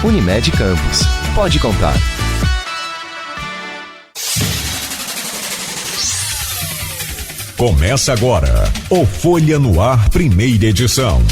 Unimed Campos. Pode contar. Começa agora o Folha no Ar, primeira edição.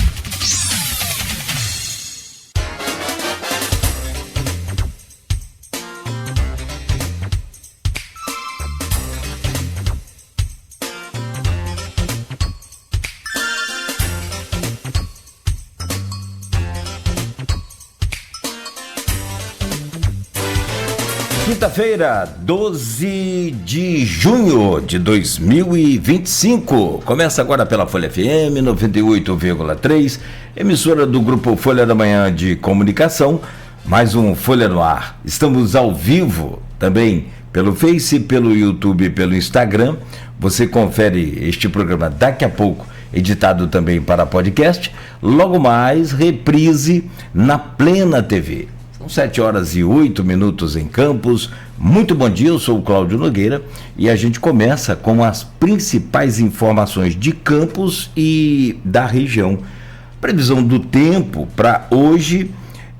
Quinta-feira, 12 de junho de 2025. Começa agora pela Folha FM 98,3, emissora do Grupo Folha da Manhã de Comunicação, mais um Folha no Ar. Estamos ao vivo também pelo Face, pelo YouTube e pelo Instagram. Você confere este programa daqui a pouco, editado também para podcast. Logo mais, reprise na Plena TV. São 7h08 em Campos. Muito bom dia, eu sou o Cláudio Nogueira e a gente começa com as principais informações de Campos e da região. Previsão do tempo para hoje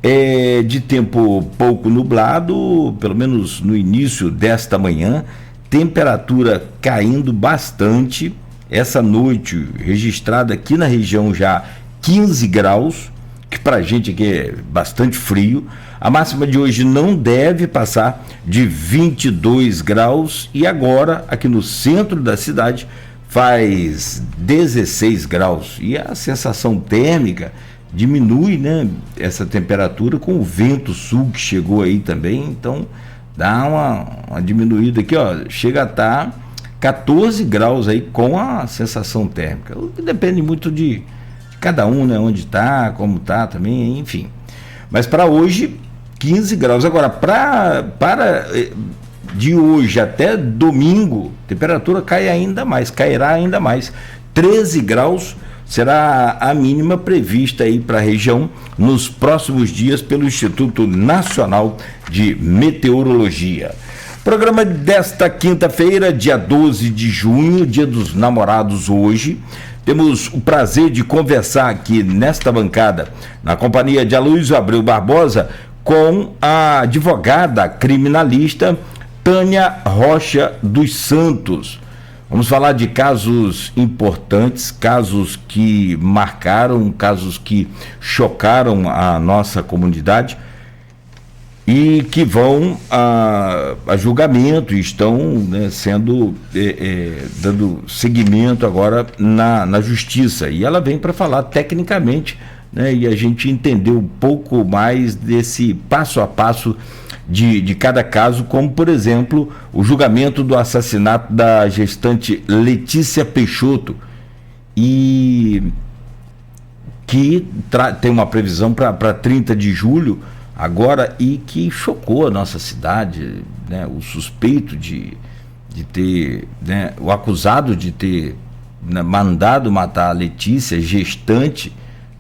é de tempo pouco nublado, pelo menos no início desta manhã, temperatura caindo bastante. Essa noite registrada aqui na região já 15 graus, que para a gente aqui é bastante frio. A máxima de hoje não deve passar de 22 graus e agora aqui no centro da cidade faz 16 graus e a sensação térmica diminui, né? Essa temperatura com o vento sul que chegou aí também, então dá uma diminuída aqui, ó, chega a estar 14 graus aí com a sensação térmica, o que depende muito de cada um, né? Onde está, como está também, enfim. Mas para hoje, 15 graus. Agora, para de hoje até domingo, a temperatura cairá ainda mais. 13 graus será a mínima prevista aí para a região nos próximos dias pelo Instituto Nacional de Meteorologia. Programa desta quinta-feira, dia 12 de junho, dia dos namorados hoje. Temos o prazer de conversar aqui nesta bancada, na companhia de Aloysio Abreu Barbosa, com a advogada criminalista Tânia Rocha dos Santos. Vamos falar de casos importantes, casos que marcaram, casos que chocaram a nossa comunidade e que vão a julgamento e estão, né, sendo dando seguimento agora na justiça. E ela vem para falar tecnicamente, né, e a gente entender um pouco mais desse passo a passo de cada caso, como por exemplo o julgamento do assassinato da gestante Letícia Peixoto, e que tem uma previsão para 30 de julho agora, e que chocou a nossa cidade, né? O suspeito de ter, né, o acusado de ter, né, mandado matar a Letícia, gestante,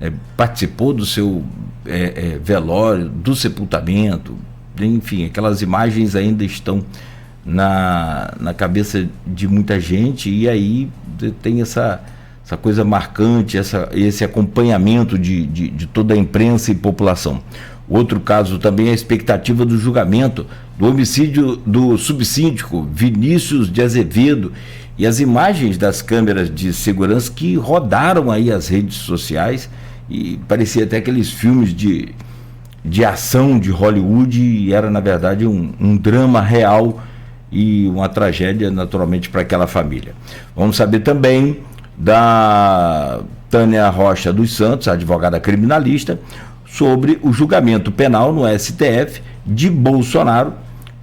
né, participou do seu velório, do sepultamento, enfim, aquelas imagens ainda estão na cabeça de muita gente, e aí tem essa coisa marcante, esse acompanhamento de toda a imprensa e população. Outro caso também é a expectativa do julgamento do homicídio do subsíndico Vinícius de Azevedo, e as imagens das câmeras de segurança que rodaram aí as redes sociais, e parecia até aqueles filmes de ação de Hollywood, e era na verdade um drama real e uma tragédia naturalmente para aquela família. Vamos saber também da Tânia Rocha dos Santos, advogada criminalista, sobre o julgamento penal no STF de Bolsonaro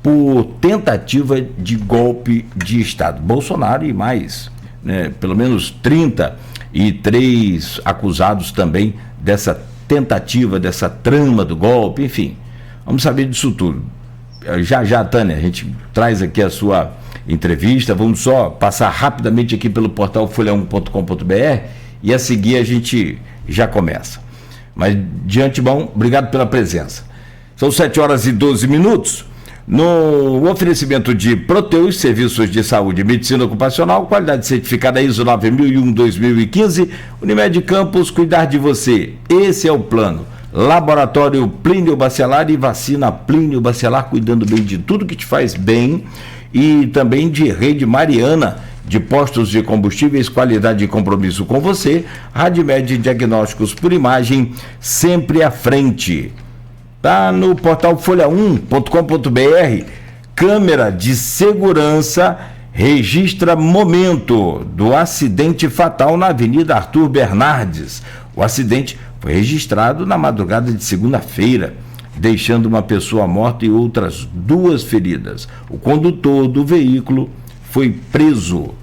por tentativa de golpe de Estado. Bolsonaro e mais, né, pelo menos 33 acusados também dessa tentativa, dessa trama do golpe, enfim. Vamos saber disso tudo. Já, Tânia, a gente traz aqui a sua entrevista. Vamos só passar rapidamente aqui pelo portal folha1.com.br e a seguir a gente já começa. Mas, de antemão, obrigado pela presença. São 7h12. No oferecimento de Proteus, serviços de saúde e medicina ocupacional, qualidade certificada ISO 9001-2015, Unimed Campos, cuidar de você. Esse é o plano. Laboratório Plínio Bacelar e Vacina Plínio Bacelar, cuidando bem de tudo que te faz bem, e também de Rede Mariana, de postos de combustíveis, qualidade e compromisso com você. Radmed Diagnósticos por Imagem, sempre à frente. Tá no portal folha1.com.br. Câmera de segurança registra momento do acidente fatal na Avenida Arthur Bernardes. O acidente foi registrado na madrugada de segunda-feira, deixando uma pessoa morta e outras 2 feridas. O condutor do veículo foi preso.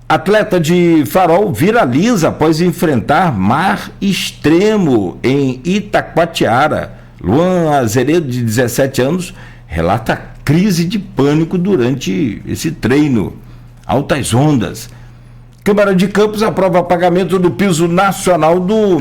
Atleta de Farol viraliza após enfrentar mar extremo em Itacoatiara. Luan Azeredo, de 17 anos, relata crise de pânico durante esse treino. Altas ondas. Câmara de Campos aprova pagamento do piso nacional do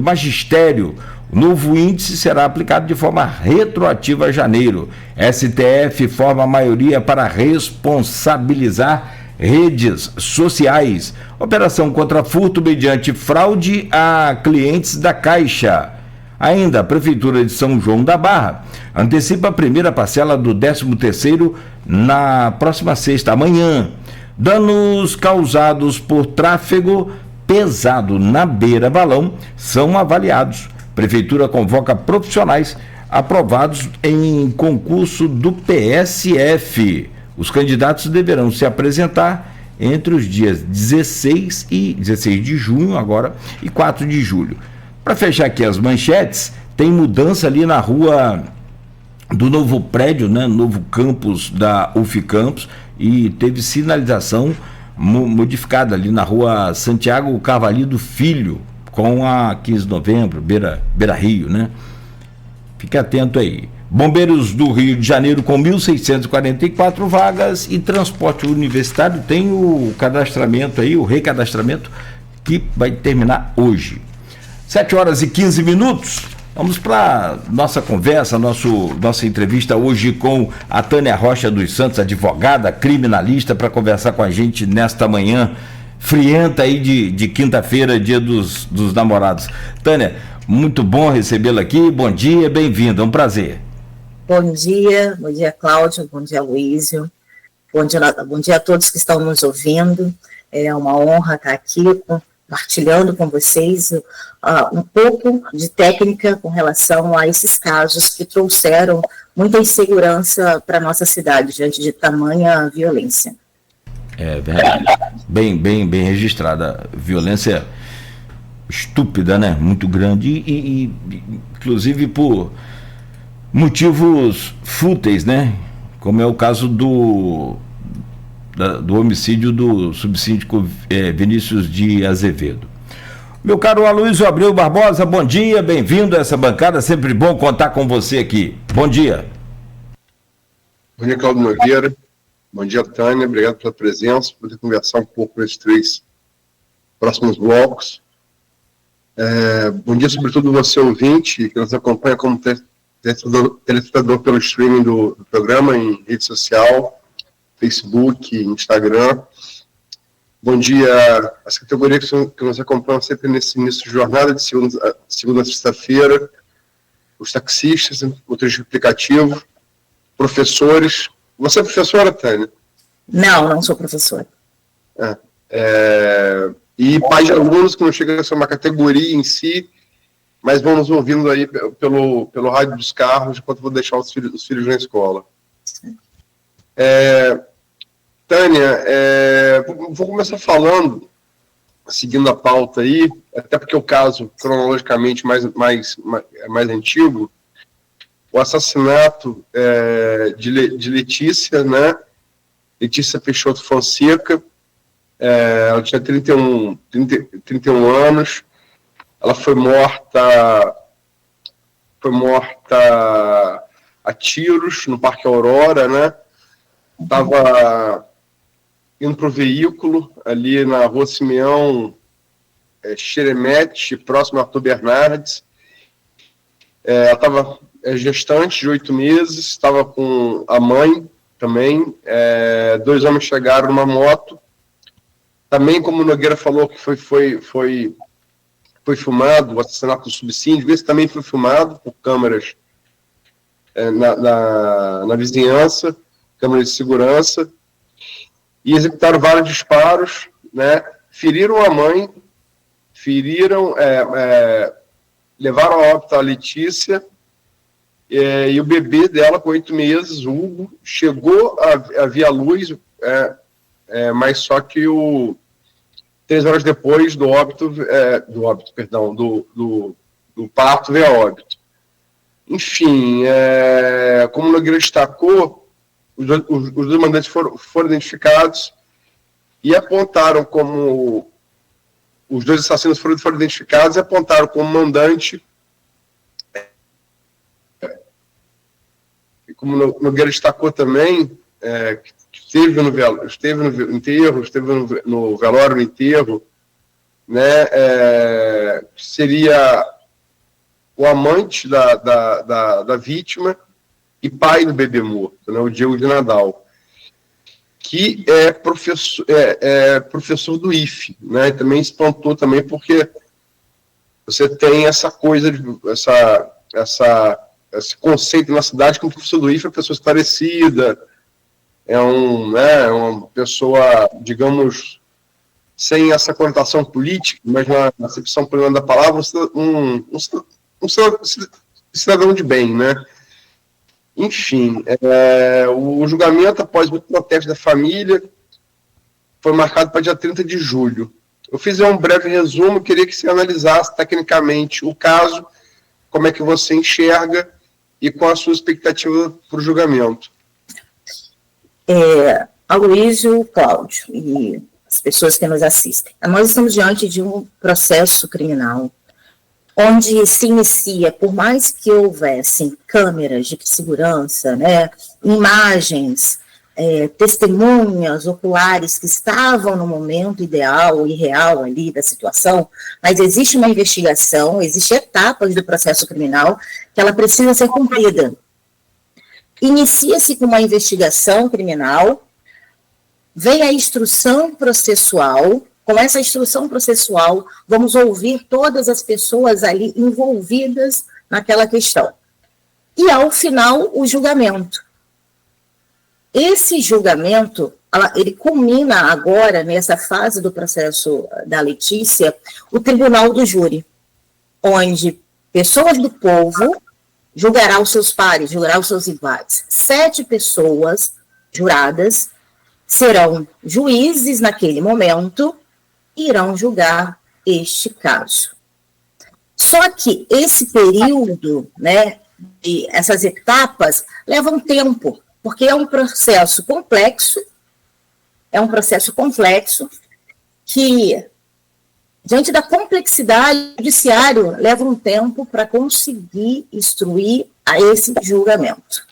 magistério. O novo índice será aplicado de forma retroativa a janeiro. STF forma a maioria para responsabilizar redes sociais. Operação contra furto mediante fraude a clientes da Caixa. Ainda, a Prefeitura de São João da Barra antecipa a primeira parcela do 13º na próxima sexta, amanhã. Danos causados por tráfego pesado na beira-balão são avaliados. Prefeitura convoca profissionais aprovados em concurso do PSF. Os candidatos deverão se apresentar entre os dias 16 de junho agora e 4 de julho. Para fechar aqui as manchetes, tem mudança ali na rua do novo prédio, né, novo campus da UF Campus, e teve sinalização modificada ali na rua Santiago Carvalho Filho, com a 15 de novembro, Beira Rio, né? Fique atento aí. Bombeiros do Rio de Janeiro com 1.644 vagas e transporte universitário tem o cadastramento aí, o recadastramento, que vai terminar hoje. 7h15. Vamos para nossa conversa, nossa entrevista hoje com a Tânia Rocha dos Santos, advogada criminalista, para conversar com a gente nesta manhã frienta aí de quinta-feira, dia dos namorados. Tânia, muito bom recebê-la aqui, bom dia, bem-vinda, é um prazer. Bom dia Cláudio, bom dia Luísio, bom dia a todos que estão nos ouvindo. É uma honra estar aqui compartilhando com vocês um pouco de técnica com relação a esses casos que trouxeram muita insegurança para a nossa cidade diante de tamanha violência. É verdade, bem registrada, violência estúpida, né, muito grande e inclusive por motivos fúteis, né, como é o caso do homicídio do subsíndico Vinícius de Azevedo. Meu caro Aloysio Abreu Barbosa, bom dia, bem-vindo a essa bancada, sempre bom contar com você aqui. Bom dia. Bom dia, Cláudio Nogueira. Bom dia, Tânia. Obrigado pela presença, por poder conversar um pouco nesses 3 próximos blocos. Bom dia, sobretudo, você ouvinte, que nos acompanha como telespectador pelo streaming do programa em rede social, Facebook, Instagram. Bom dia às categorias que nos acompanham sempre nesse início de jornada, de segunda a sexta-feira, os taxistas, motoristas de aplicativo, professores. Você é professora, Tânia? Não sou professora. E pais de alunos, que não chega a ser uma categoria em si, mas vão nos ouvindo aí pelo rádio dos carros, enquanto vou deixar os filhos na escola. Tânia, vou começar falando, seguindo a pauta aí, até porque o caso, cronologicamente, mais antigo, o assassinato de Letícia, né? Letícia Peixoto Fonseca. Ela tinha 31 anos. Ela foi morta a tiros no Parque Aurora, né? Estava indo para o veículo ali na Rua Simeão Xeremete, próximo a Arthur Bernardes. Ela estava gestante de 8 meses, estava com a mãe também. 2 homens chegaram numa moto. Também, como o Nogueira falou, que foi foi filmado, o assassinato do subsíndico, esse também foi filmado por câmeras na vizinhança, câmeras de segurança, e executaram vários disparos, né? Feriram a mãe, levaram a óbito a Letícia, e o bebê dela, com 8 meses, Hugo, chegou a ver a luz, mas só que 3 horas depois do parto veio a óbito. Enfim, como o Nogueira destacou, os dois mandantes foram identificados e apontaram como... Os dois assassinos foram identificados e apontaram como mandante, e como o Nogueira destacou também, que esteve no enterro, esteve no velório, no enterro, né, seria o amante da vítima e pai do bebê morto, né, o Diego de Nadal, que é professor do IFE, né, e também espantou também porque você tem essa coisa, esse conceito na cidade que o professor do IFE é uma pessoa esclarecida, uma pessoa, digamos, sem essa conotação política, mas na acepção plena da palavra, um cidadão de bem, né? Enfim, o julgamento, após muito protesto da família, foi marcado para dia 30 de julho. Eu fiz um breve resumo, queria que você analisasse tecnicamente o caso, como é que você enxerga e qual a sua expectativa para o julgamento. Aloysio, Cláudio e as pessoas que nos assistem, nós estamos diante de um processo criminal onde se inicia, por mais que houvessem câmeras de segurança, né, imagens, testemunhas oculares que estavam no momento ideal e real ali da situação, mas existe uma investigação, existem etapas do processo criminal que ela precisa ser cumprida. Inicia-se com uma investigação criminal, vem a instrução processual. Com essa instrução processual, vamos ouvir todas as pessoas ali envolvidas naquela questão. E, ao final, o julgamento. Esse julgamento, ele culmina agora, nessa fase do processo da Letícia, o tribunal do júri, onde pessoas do povo julgará os seus pares, julgará os seus iguais. 7 pessoas juradas serão juízes naquele momento, irão julgar este caso. Só que esse período, né, essas etapas, levam tempo, porque é um processo complexo, que, diante da complexidade, o judiciário leva um tempo para conseguir instruir a esse julgamento.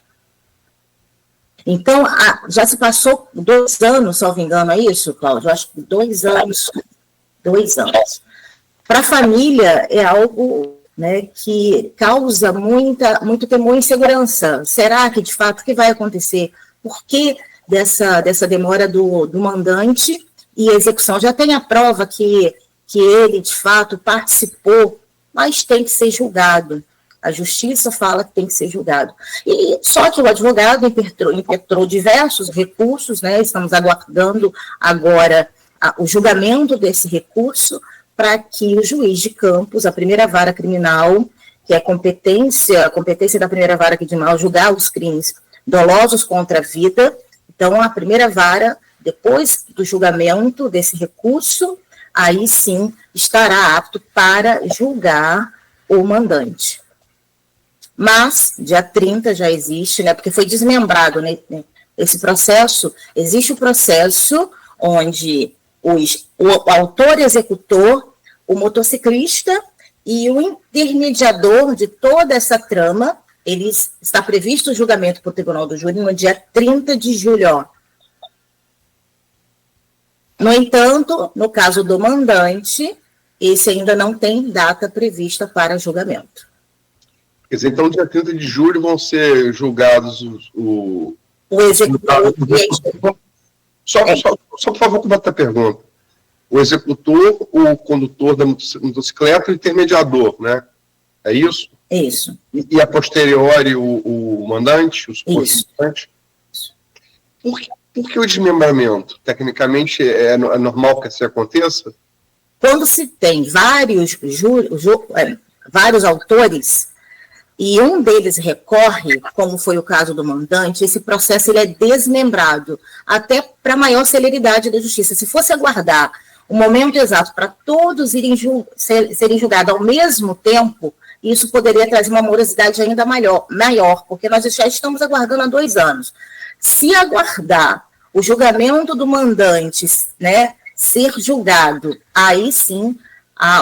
Então, já se passou 2 anos, salvo engano, é isso, Cláudio? Eu acho que 2 anos. 2 anos. Para a família, é algo, né, que causa muito temor e insegurança. Será que, de fato, o que vai acontecer? Por que dessa demora do mandante e a execução? Já tem a prova que ele, de fato, participou, mas tem que ser julgado. A justiça fala que tem que ser julgado. E só que o advogado impetrou diversos recursos, né? Estamos aguardando agora o julgamento desse recurso para que o juiz de Campos, a primeira vara criminal, que é a competência da primeira vara criminal, julgar os crimes dolosos contra a vida. Então, a primeira vara, depois do julgamento desse recurso, aí sim estará apto para julgar o mandante. Mas, dia 30 já existe, né, porque foi desmembrado, né, esse processo. Existe o processo onde o autor executor, o motociclista e o intermediador de toda essa trama, está previsto o julgamento por Tribunal do Júri no dia 30 de julho. No entanto, no caso do mandante, esse ainda não tem data prevista para julgamento. Quer dizer, então, dia 30 de julho vão ser julgados o executor. Só por favor, com outra pergunta. o executor, o condutor da motocicleta e o intermediador, né? É isso? Isso. E a posteriori o mandante, o suposto mandante? Por que o desmembramento? Tecnicamente é normal que isso aconteça? Quando se tem vários autores e um deles recorre, como foi o caso do mandante, esse processo ele é desmembrado, até para maior celeridade da justiça. Se fosse aguardar o momento exato para todos serem julgados ao mesmo tempo, isso poderia trazer uma morosidade ainda maior, porque nós já estamos aguardando há 2 anos. Se aguardar o julgamento do mandante, né, ser julgado, aí sim,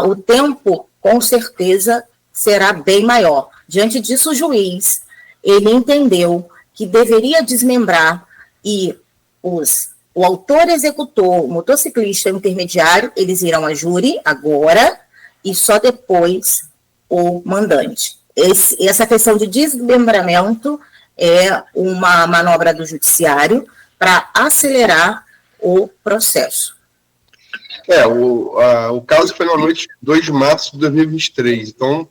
o tempo, com certeza, será bem maior. Diante disso, o juiz, ele entendeu que deveria desmembrar e o autor executor, o motociclista e o intermediário, eles irão a júri agora e só depois o mandante. Essa questão de desmembramento é uma manobra do judiciário para acelerar o processo. O caso foi na noite de 2 de março de 2023, então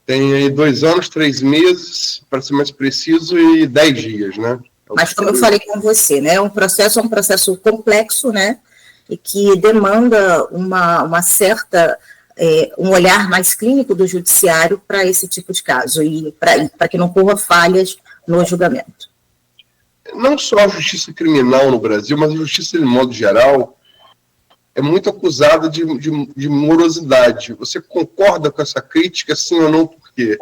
tem aí 2 anos, 3 meses, para ser mais preciso, e 10 dias, né? Mas como eu falei com você, né, um processo complexo, né, e que demanda uma certa, um olhar mais clínico do judiciário para esse tipo de caso, e para que não ocorra falhas no julgamento. Não só a justiça criminal no Brasil, mas a justiça de modo geral é muito acusada de morosidade. Você concorda com essa crítica, sim ou não, por quê?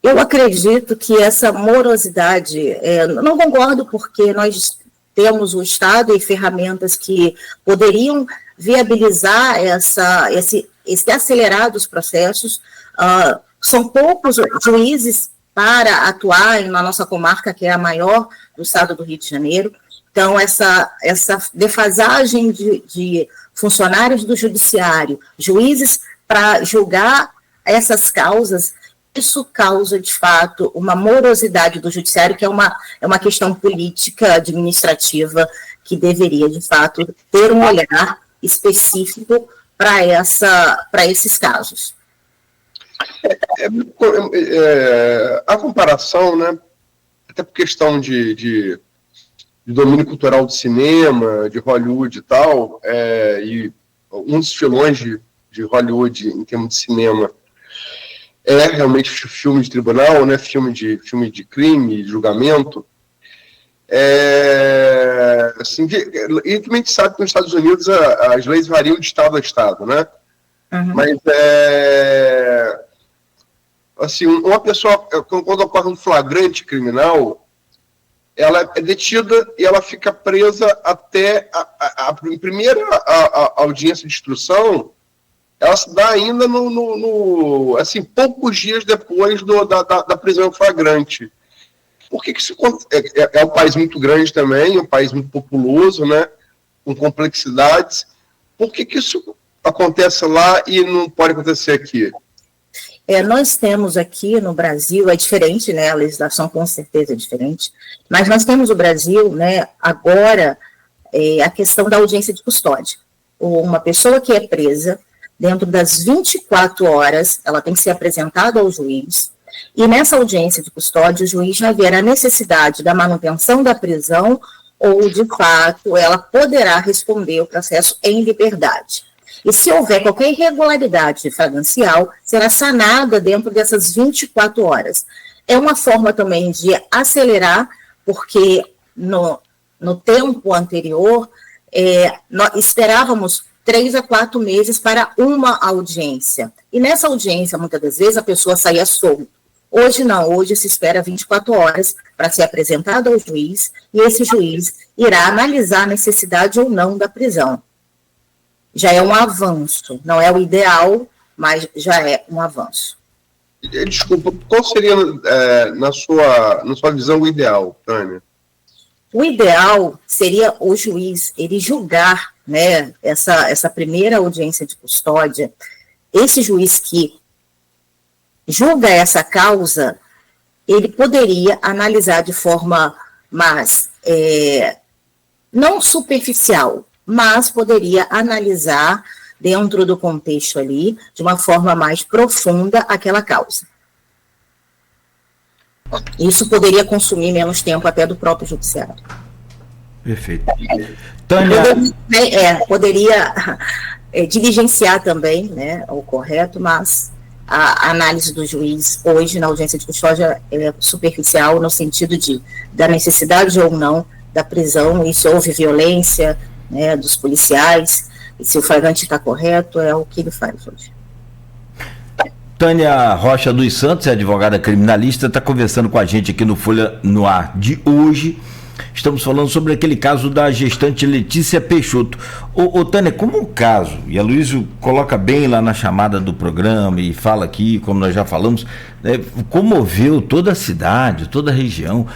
Eu acredito que essa morosidade, não concordo porque nós temos o Estado e ferramentas que poderiam viabilizar esse acelerar dos processos. São poucos juízes para atuar na nossa comarca, que é a maior do estado do Rio de Janeiro. Então, essa defasagem de funcionários do judiciário, juízes para julgar essas causas, isso causa, de fato, uma morosidade do judiciário, que é uma questão política, administrativa, que deveria, de fato, ter um olhar específico para esses casos. A comparação, né, até por questão de domínio cultural do cinema, de Hollywood e tal, e um dos filões de Hollywood em termos de cinema é realmente filme de tribunal, né, filme de crime, de julgamento. Assim, e também a gente sabe que nos Estados Unidos as leis variam de estado a estado, né? Uhum. Mas assim, uma pessoa, quando ocorre um flagrante criminal, ela é detida e ela fica presa até a primeira audiência de instrução. Ela se dá ainda assim, poucos dias depois da prisão flagrante. Por que isso é um país muito grande também, um país muito populoso, né, com complexidades? Por que isso acontece lá e não pode acontecer aqui? Nós temos aqui no Brasil, é diferente, né, a legislação com certeza é diferente, mas nós temos no Brasil, né, agora, a questão da audiência de custódia. Uma pessoa que é presa, dentro das 24 horas, ela tem que ser apresentada ao juiz, e nessa audiência de custódia, o juiz vai ver a necessidade da manutenção da prisão ou, de fato, ela poderá responder o processo em liberdade. E se houver qualquer irregularidade flagrancial, será sanada dentro dessas 24 horas. É uma forma também de acelerar, porque no tempo anterior, nós esperávamos 3 a 4 meses para uma audiência. E nessa audiência, muitas das vezes, a pessoa saía solta. Hoje não, hoje se espera 24 horas para ser apresentado ao juiz, e esse juiz irá analisar a necessidade ou não da prisão. Já é um avanço, não é o ideal, mas já é um avanço. Desculpa, qual seria, na sua visão, o ideal, Tânia? O ideal seria o juiz, ele julgar, né, essa primeira audiência de custódia, esse juiz que julga essa causa, ele poderia analisar de forma mais, não superficial, mas poderia analisar dentro do contexto ali, de uma forma mais profunda, aquela causa. Isso poderia consumir menos tempo até do próprio judiciário. Perfeito. Tânia... Poderia diligenciar também, né, o correto, mas a análise do juiz hoje na audiência de custódia é superficial no sentido da necessidade ou não da prisão, e se houve violência, né, dos policiais, e se o flagrante está correto, é o que ele faz hoje. Tânia Rocha dos Santos, é advogada criminalista, está conversando com a gente aqui no Folha no Ar de hoje. Estamos falando sobre aquele caso da gestante Letícia Peixoto. Tânia, como um caso, e a Luísio coloca bem lá na chamada do programa e fala aqui, como nós já falamos, né, comoveu toda a cidade, toda a região,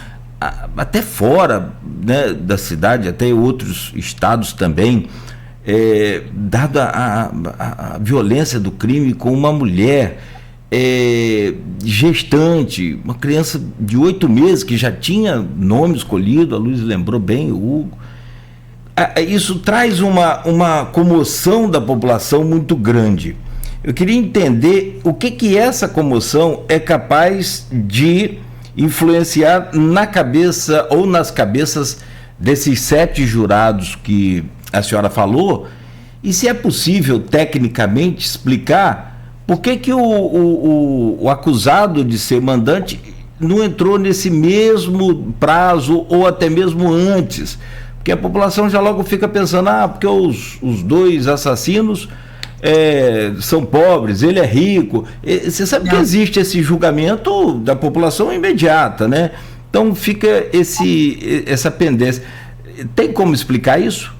até fora, né, da cidade, até outros estados também, dada a violência do crime com uma mulher gestante, uma criança de 8 meses que já tinha nome escolhido, a Luiz lembrou bem, o Hugo. Isso traz uma comoção da população muito grande. Eu queria entender o que essa comoção é capaz de influenciar na cabeça ou nas cabeças desses 7 jurados que a senhora falou, e se é possível tecnicamente explicar por que o acusado de ser mandante não entrou nesse mesmo prazo ou até mesmo antes, porque a população já logo fica pensando, porque os 2 assassinos são pobres, ele é rico. Você sabe que existe esse julgamento da população imediata, né? Então fica essa pendência. Tem como explicar isso?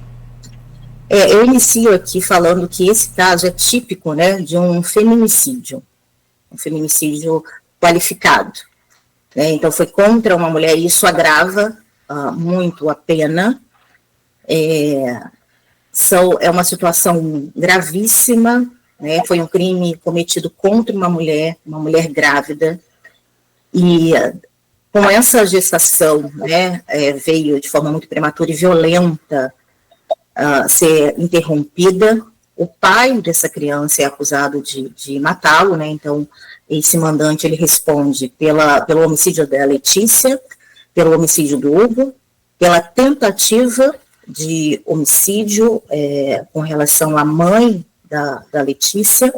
Eu inicio aqui falando que esse caso é típico, né, de um feminicídio qualificado, né? Então foi contra uma mulher, e isso agrava muito a pena. É uma situação gravíssima, né? Foi um crime cometido contra uma mulher grávida, e com essa gestação, né, veio de forma muito prematura e violenta ser interrompida. O pai dessa criança é acusado de matá-lo, né? Então esse mandante ele responde pelo homicídio da Letícia, pelo homicídio do Hugo, pela tentativa de homicídio com relação à mãe da Letícia,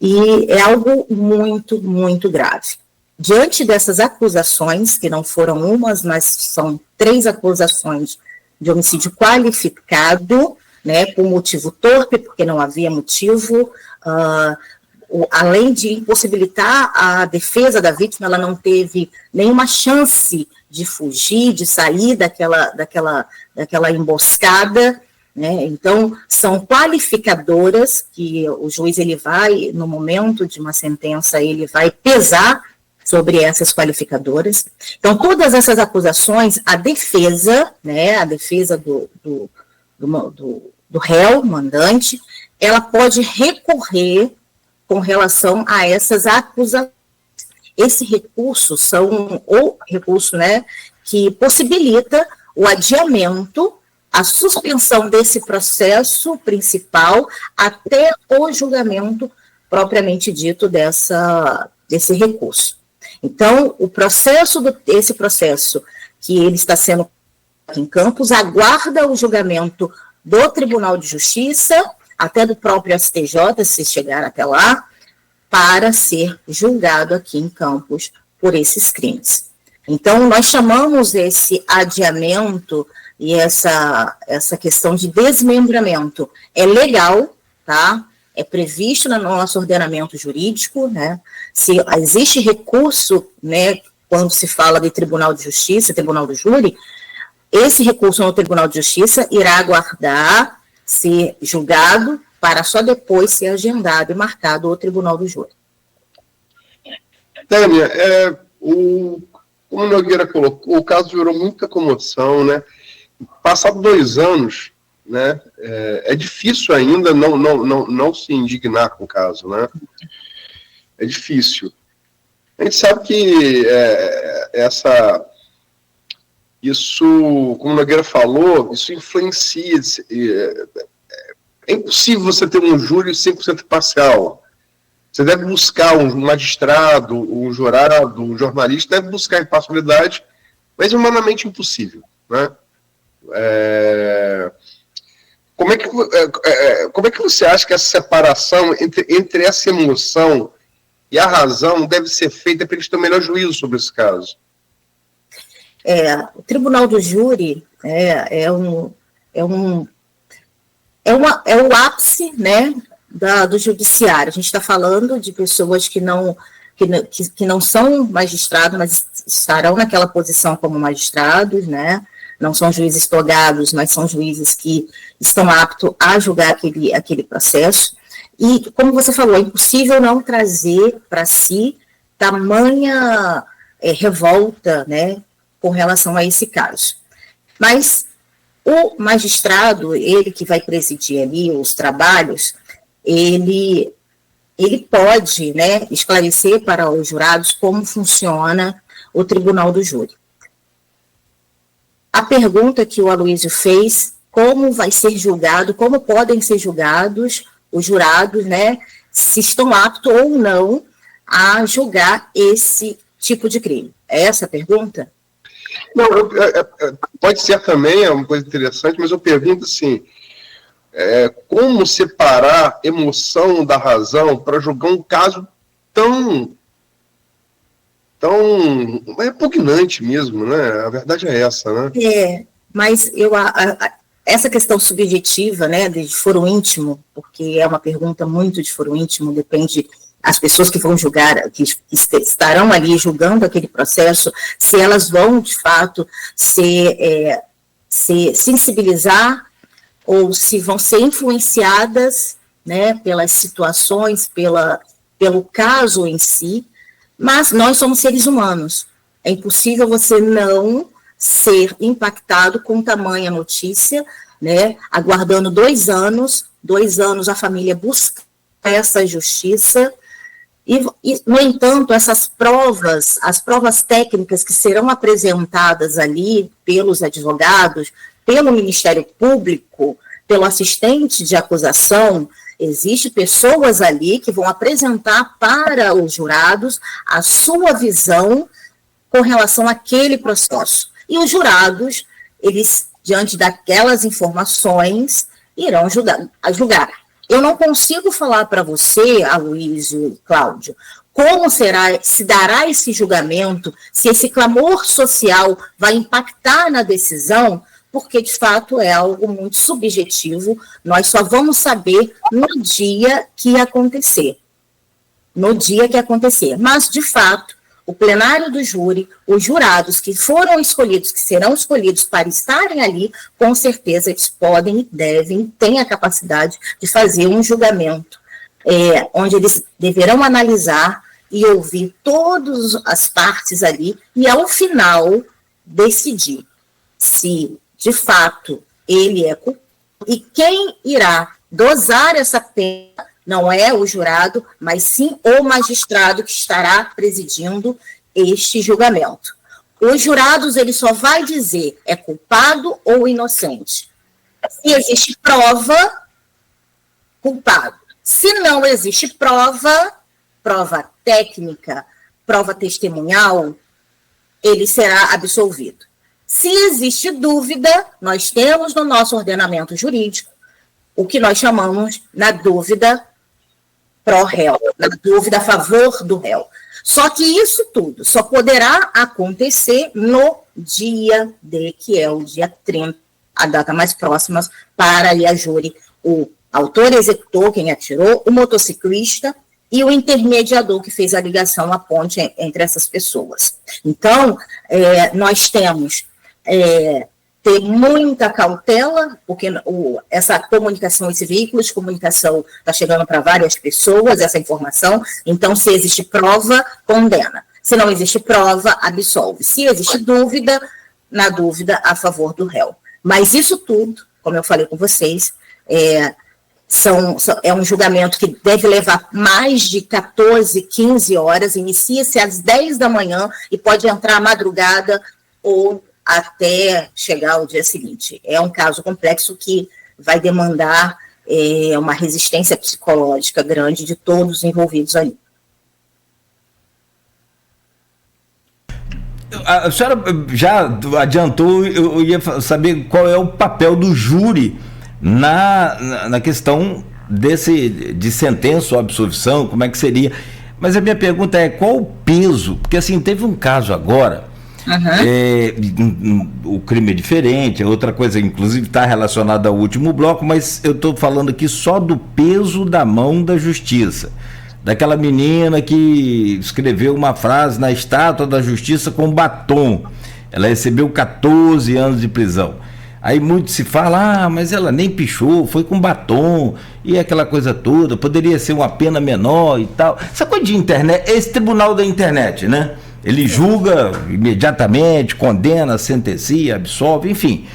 e é algo muito, muito grave. Diante dessas acusações, que não foram umas, mas são 3 acusações de homicídio qualificado, né, por motivo torpe, porque não havia motivo, além de impossibilitar a defesa da vítima, ela não teve nenhuma chance de fugir, de sair daquela emboscada, né? Então, são qualificadoras que o juiz, ele vai, no momento de uma sentença, ele vai pesar sobre essas qualificadoras. Então, todas essas acusações, a defesa, né, a defesa do réu, mandante, ela pode recorrer com relação a essas acusações. Esse recurso né, que possibilita o adiamento, a suspensão desse processo principal até o julgamento propriamente dito desse recurso. Então, esse processo que ele está sendo aqui em Campos aguarda o julgamento do Tribunal de Justiça, até do próprio STJ, se chegar até lá, para ser julgado aqui em Campos por esses crimes. Então, nós chamamos esse adiamento e essa questão de desmembramento é legal, tá? É previsto no nosso ordenamento jurídico, né? Se existe recurso, né, quando se fala de Tribunal de Justiça, Tribunal do Júri, esse recurso no Tribunal de Justiça irá aguardar ser julgado para só depois ser agendado e marcado o Tribunal do Júri. Tânia, como o Nogueira colocou, o caso gerou muita comoção, né? Passado 2 anos, né, é difícil ainda não se indignar com o caso, né? É difícil. A gente sabe que isso, como o Nogueira falou, isso influencia. É impossível você ter um júri 100% imparcial. Você deve buscar um magistrado, um jurado, um jornalista, deve buscar imparcialidade, mas é humanamente impossível, né? Como é que você acha que essa separação entre essa emoção e a razão deve ser feita para eles terem o melhor juízo sobre esse caso? O tribunal do júri é o ápice, né, do judiciário. A gente está falando de pessoas que não são magistrados, mas estarão naquela posição como magistrados, né? Não são juízes togados, mas são juízes que estão aptos a julgar aquele processo. E, como você falou, é impossível não trazer para si tamanha revolta, né, com relação a esse caso. Mas o magistrado, ele que vai presidir ali os trabalhos, ele pode, né, esclarecer para os jurados como funciona o tribunal do júri. A pergunta que o Aloysio fez, como vai ser julgado, como podem ser julgados os jurados, né, se estão aptos ou não a julgar esse tipo de crime. É essa a pergunta? Não, pode ser também, é uma coisa interessante, mas eu pergunto assim, como separar a emoção da razão para julgar um caso tão repugnante mesmo, né? A verdade é essa, né? Mas essa questão subjetiva, né, de foro íntimo, porque é uma pergunta muito de foro íntimo, depende as pessoas que vão julgar, que estarão ali julgando aquele processo, se elas vão, de fato, se sensibilizar ou se vão ser influenciadas, né, pelas situações, pelo caso em si, mas nós somos seres humanos. É impossível você não ser impactado com tamanha notícia, né, aguardando 2 anos a família busca essa justiça, e, no entanto, essas provas, as provas técnicas que serão apresentadas ali pelos advogados, pelo Ministério Público, pelo assistente de acusação, existem pessoas ali que vão apresentar para os jurados a sua visão com relação àquele processo. E os jurados, eles, diante daquelas informações, irão julgar. Eu não consigo falar para você, Aloysio e Cláudio, como se dará esse julgamento, se esse clamor social vai impactar na decisão, porque, de fato, é algo muito subjetivo, nós só vamos saber no dia que acontecer. Mas, de fato, o plenário do júri, os jurados que foram escolhidos, que serão escolhidos para estarem ali, com certeza eles podem e devem, têm a capacidade de fazer um julgamento, onde eles deverão analisar e ouvir todas as partes ali, e ao final decidir se, de fato, ele é culpado, e quem irá dosar essa pena não é o jurado, mas sim o magistrado que estará presidindo este julgamento. Os jurados, ele só vai dizer é culpado ou inocente. Se existe prova, culpado. Se não existe prova técnica, prova testemunhal, ele será absolvido. Se existe dúvida, nós temos no nosso ordenamento jurídico o que nós chamamos na dúvida pró-réu, na dúvida a favor do réu. Só que isso tudo só poderá acontecer no dia D, que é o dia 30, a data mais próxima para ir a júri, o autor executor, quem atirou, o motociclista e o intermediador que fez a ligação, a ponte entre essas pessoas. Então, nós temos ter muita cautela, porque essa comunicação, esse veículo de comunicação está chegando para várias pessoas, essa informação, então se existe prova, condena. Se não existe prova, absolve. Se existe dúvida, na dúvida a favor do réu. Mas isso tudo, como eu falei com vocês, é um julgamento que deve levar mais de 14, 15 horas, inicia-se às 10 da manhã e pode entrar à madrugada ou até chegar ao dia seguinte. É um caso complexo que vai demandar uma resistência psicológica grande de todos os envolvidos ali. A senhora já adiantou, eu ia saber qual é o papel do júri na questão de sentença ou absolvição, como é que seria. Mas a minha pergunta é, qual o peso? Porque assim, teve um caso agora, o crime é diferente, é outra coisa, inclusive está relacionada ao último bloco, mas eu estou falando aqui só do peso da mão da justiça. Daquela menina que escreveu uma frase na estátua da justiça com batom. Ela recebeu 14 anos de prisão. Aí muito se fala, mas ela nem pichou, foi com batom, e aquela coisa toda, poderia ser uma pena menor e tal. Essa coisa de internet, esse tribunal da internet, né? Ele julga imediatamente, condena, sentencia, absolve, enfim.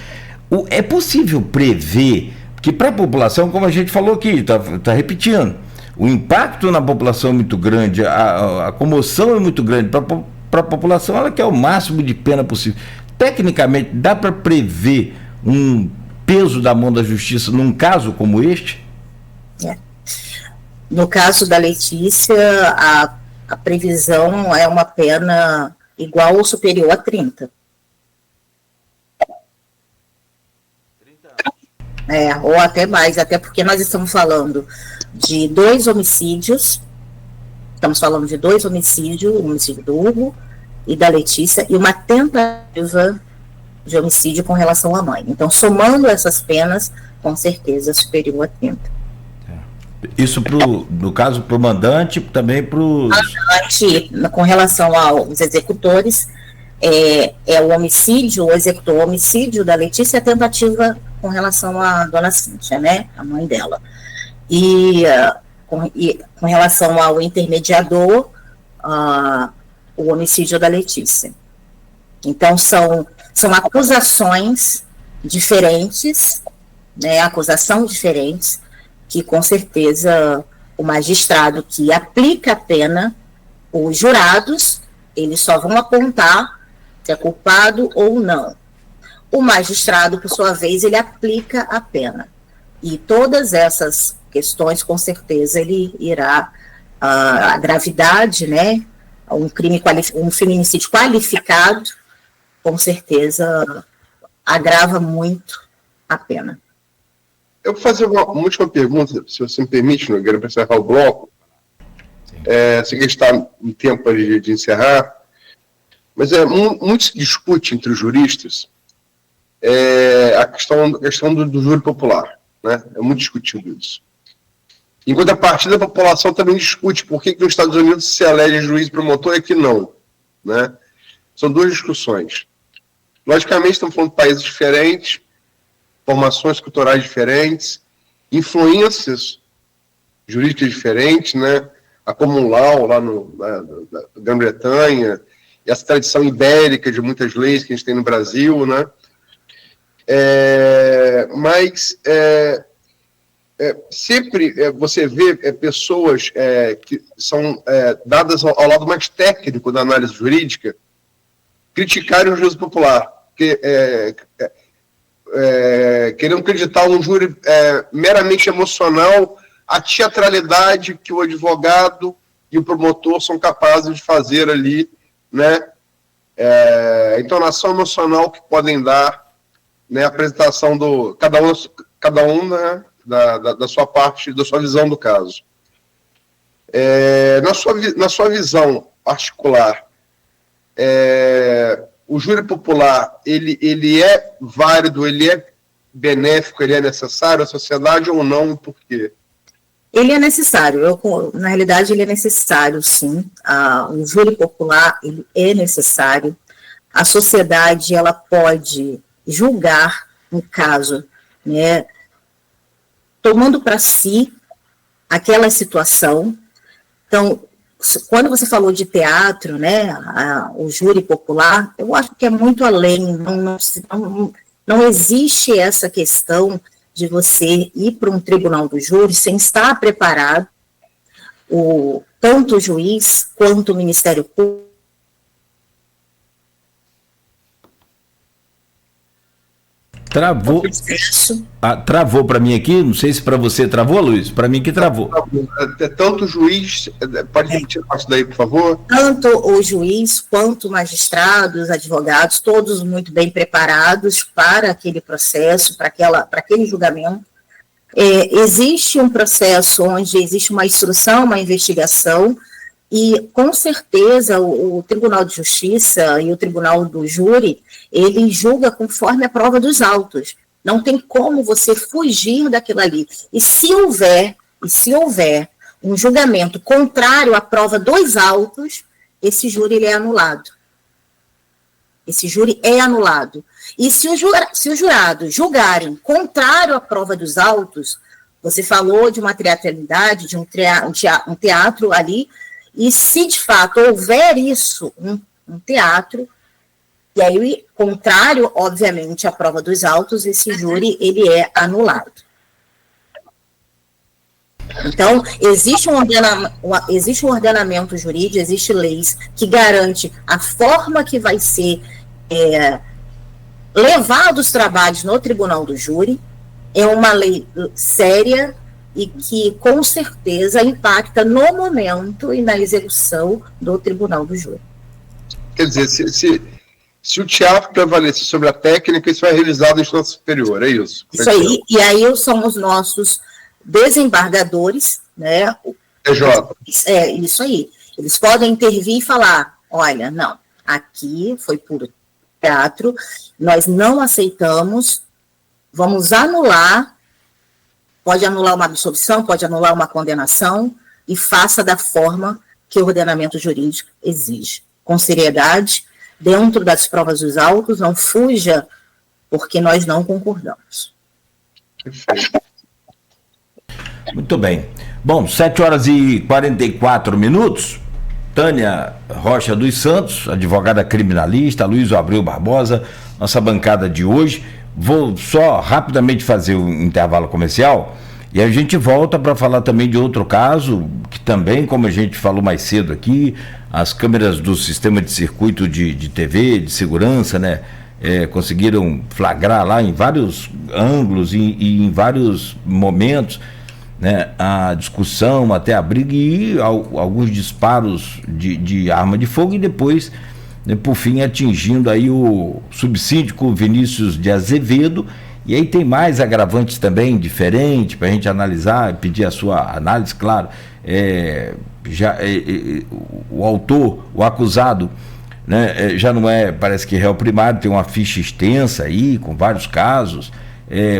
É possível prever que para a população, como a gente falou aqui, tá repetindo, o impacto na população é muito grande, a comoção é muito grande. Para a população, ela quer o máximo de pena possível. Tecnicamente, dá para prever um peso da mão da justiça num caso como este? No caso da Letícia, a previsão é uma pena igual ou superior a 30. Ou até mais, até porque nós estamos falando de 2 homicídios, o homicídio do Hugo e da Letícia, e uma tentativa de homicídio com relação à mãe. Então, somando essas penas, com certeza superior a 30. Isso, no caso, para o mandante, também para os... Com relação aos executores, o homicídio, o executor, o homicídio da Letícia é a tentativa com relação à dona Cíntia, né, a mãe dela. E com relação ao intermediador, o homicídio da Letícia. Então, são acusações diferentes, né, acusações diferentes, que com certeza o magistrado que aplica a pena, os jurados, eles só vão apontar se é culpado ou não. O magistrado, por sua vez, ele aplica a pena. E todas essas questões, com certeza, ele irá, a gravidade, né, um feminicídio qualificado, com certeza agrava muito a pena. Eu vou fazer uma última pergunta, se você me permite, Nogueira, para encerrar o bloco. Sei que está em tempo de encerrar, mas muito se discute entre os juristas a questão do júri popular, né? É muito discutido isso. Enquanto a partida da população também discute por que nos Estados Unidos se elege juiz promotor e aqui não, né? São duas discussões. Logicamente, estamos falando de países diferentes, formações culturais diferentes, influências jurídicas diferentes, né? A Common Law lá na Grã-Bretanha, e essa tradição ibérica de muitas leis que a gente tem no Brasil, né? Sempre você vê pessoas que são dadas ao lado mais técnico da análise jurídica criticarem o juízo popular, querendo acreditar num júri meramente emocional, a teatralidade que o advogado e o promotor são capazes de fazer ali, né? A entonação emocional que podem dar, né? A apresentação do cada um né? da sua parte, da sua visão do caso. Na sua visão particular, o júri popular, ele é válido, ele é benéfico, ele é necessário à sociedade ou não, e por quê? Ele é necessário, na realidade ele é necessário, sim. O júri popular, ele é necessário. A sociedade, ela pode julgar um caso, né, tomando para si aquela situação. Então, quando você falou de teatro, né, o júri popular, eu acho que é muito além, não existe essa questão de você ir para um tribunal do júri sem estar preparado, tanto o juiz quanto o Ministério Público. Travou. Travou para mim aqui, não sei se para você travou, Luiz. Para mim que travou. Tanto o juiz, pode repetir a parte daí, por favor? Tanto o juiz quanto magistrados, advogados, todos muito bem preparados para aquele processo, para aquele julgamento. Existe um processo onde existe uma instrução, uma investigação, e com certeza o Tribunal de Justiça e o Tribunal do Júri, ele julga conforme a prova dos autos. Não tem como você fugir daquilo ali. E se houver um julgamento contrário à prova dos autos, esse júri ele é anulado. Esse júri é anulado. E se os jurados julgarem contrário à prova dos autos, você falou de uma teatralidade, de um teatro ali, e se de fato houver isso, um teatro, e aí, contrário, obviamente, à prova dos autos, esse júri, ele é anulado. Então, existe um ordenamento jurídico, existe leis que garante a forma que vai ser levados os trabalhos no Tribunal do Júri, é uma lei séria e que, com certeza, impacta no momento e na execução do Tribunal do Júri. Quer dizer, se o teatro prevalecer sobre a técnica, isso é realizado em instância superior, é isso? Isso aí, e aí são os nossos desembargadores, né? TJ. Isso aí. Eles podem intervir e falar, olha, não, aqui foi puro teatro, nós não aceitamos, vamos anular, pode anular uma absolvição, pode anular uma condenação, e faça da forma que o ordenamento jurídico exige. Com seriedade, dentro das provas dos autos, não fuja, porque nós não concordamos. Perfeito. Muito bem. Bom, 7h44. Tânia Rocha dos Santos, advogada criminalista, Luiz Abreu Barbosa, nossa bancada de hoje. Vou só rapidamente fazer o intervalo comercial e a gente volta para falar também de outro caso, que também, como a gente falou mais cedo aqui, as câmeras do sistema de circuito de TV, de segurança, né, conseguiram flagrar lá em vários ângulos e em vários momentos, né, a discussão, até a briga e alguns disparos de arma de fogo e depois, né, por fim, atingindo aí o subsíndico Vinícius de Azevedo. E aí tem mais agravantes também, diferentes, para a gente analisar, pedir a sua análise, claro. O autor, o acusado, né, já não é, parece que réu primário, tem uma ficha extensa aí, com vários casos,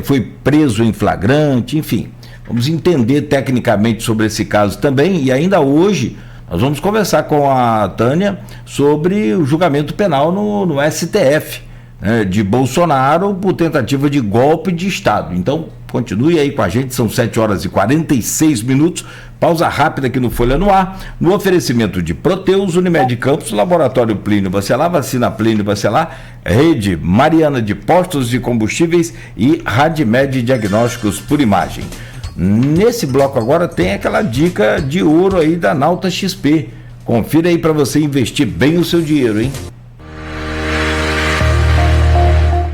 foi preso em flagrante, enfim. Vamos entender tecnicamente sobre esse caso também, e ainda hoje nós vamos conversar com a Tânia sobre o julgamento penal no STF, né, de Bolsonaro por tentativa de golpe de Estado. Então, continue aí com a gente, são 7h46, pausa rápida aqui no Folha no Ar, no oferecimento de Proteus, Unimed Campos, Laboratório Plínio Bacelar, Vacina Plínio Bacelar, Rede Mariana de Postos de Combustíveis e Radmed Diagnósticos por Imagem. Nesse bloco agora tem aquela dica de ouro aí da Nauta XP. Confira aí para você investir bem o seu dinheiro, hein?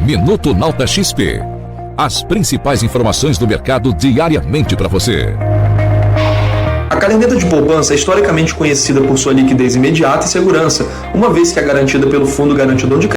Minuto Nauta XP. As principais informações do mercado diariamente para você. A caderneta de poupança é historicamente conhecida por sua liquidez imediata e segurança, uma vez que é garantida pelo Fundo Garantidor de